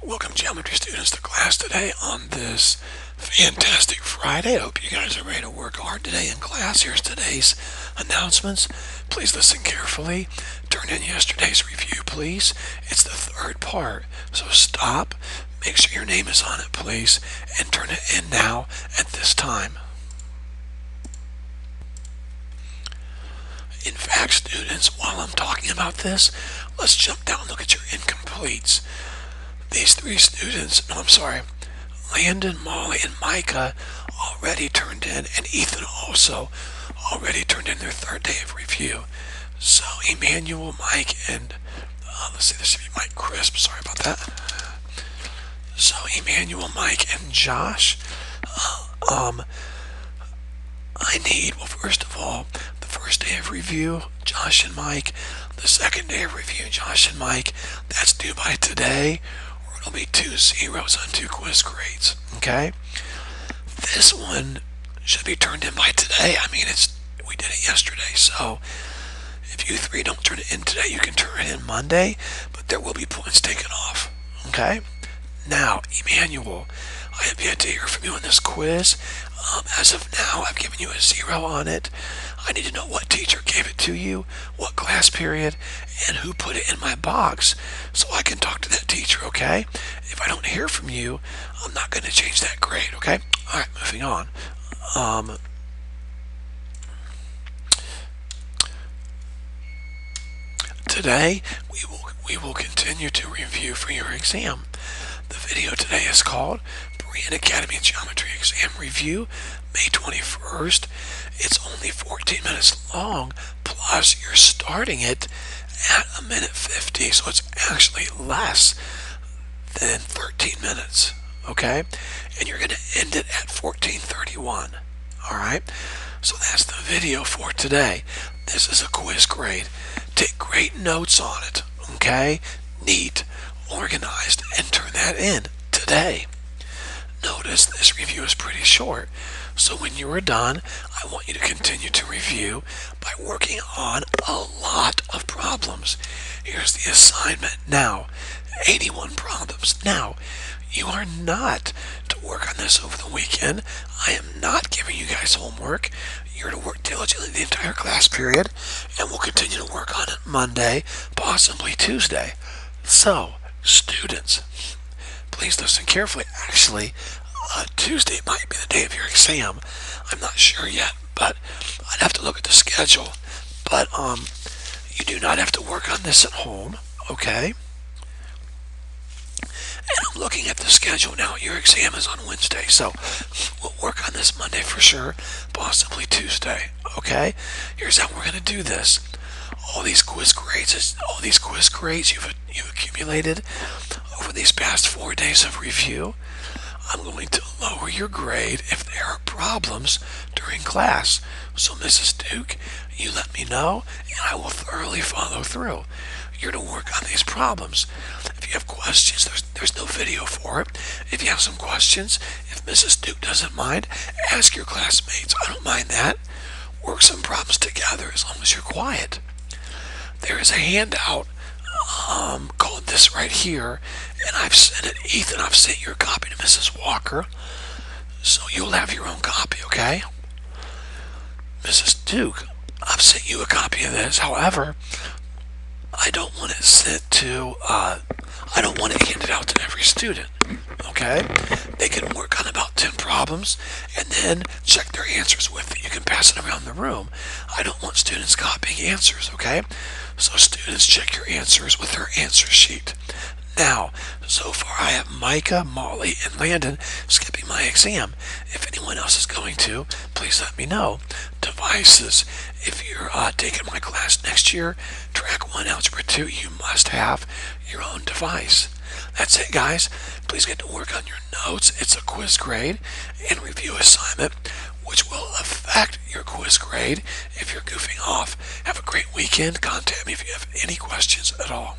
Welcome, geometry students, to class today on this fantastic Friday. I hope you guys are ready to work hard today in class. Here's today's announcements. Please listen carefully. Turn in yesterday's review, please. It's the third part, so stop. Make sure your name is on it, please, and turn it in now at this time. In fact, students, while I'm talking about this, let's jump down and look at your incompletes. These three students, Landon, Molly, and Micah already turned in, and Ethan also already turned in their third day of review. So Emmanuel, Mike, and this should be Mike Crisp. Sorry about that. So Emmanuel, Mike, and Josh. I need, well, first of all, the first day of review, Josh and Mike. The second day of review, Josh and Mike. That's due by today, or it'll be 2 zeros on 2 quiz grades. Okay? This one should be turned in by today. We did it yesterday, so if you three don't turn it in today, you can turn it in Monday, but there will be points taken off. Okay? Now, Emmanuel, I have yet to hear from you on this quiz. As of now, I've given you a 0 on it. I need to know what teacher gave it to you, what class period, and who put it in my box so I can talk to that teacher, okay? If I don't hear from you, I'm not going to change that grade, okay? All right, moving on. Today, we will continue to review for your exam. The video today is called Berean Academy Geometry Exam Review, May 21st. It's only 14 minutes long, plus you're starting it at 1:50, so it's actually less than 13 minutes, okay? And you're going to end it at 14:31, all right? So that's the video for today. This is a quiz grade. Take great notes on it, okay? Neat, organized, and turn that in today. Notice this review is pretty short, so when you are done, I want you to continue to review by working on a lot of problems. Here's the assignment now, 81 problems. Now, you are not to work on this over the weekend. I am not giving you guys homework. You're to work diligently the entire class period, and we'll continue to work on it Monday, possibly Tuesday. So, students, please listen carefully. Actually, Tuesday might be the day of your exam. I'm not sure yet, but I'd have to look at the schedule. But you do not have to work on this at home, okay? And I'm looking at the schedule now. Your exam is on Wednesday, so we'll work on this Monday for sure, possibly Tuesday, okay? Here's how we're going to do this. All these quiz grades you've accumulated over these past 4 days of review, I'm going to lower your grade if there are problems during class. So Mrs. Duke, you let me know, and I will thoroughly follow through. You're to work on these problems. If you have questions, there's no video for it. If you have some questions, if Mrs. Duke doesn't mind, ask your classmates. I don't mind that. Work some problems together as long as you're quiet. There is a handout called this right here, and I've sent it. Ethan, I've sent your copy to Mrs. Walker, so you'll have your own copy, okay? Mrs. Duke, I've sent you a copy of this. However, I don't want it I don't want it handed out to every student, okay? They can work on about 10 problems and then check their answers with it. You can pass it around the room. I don't want students copying answers, okay? So students check your answers with their answer sheet. Now, so far I have Micah, Molly, and Landon skipping my exam. If anyone else is going to, please let me know. Devices. If you're taking my class next year, Track 1, Algebra 2, you must have your own device. That's it, guys. Please get to work on your notes. It's a quiz grade and review assignment, which will affect your quiz grade if you're goofing off. Have a great weekend. Contact me if you have any questions at all.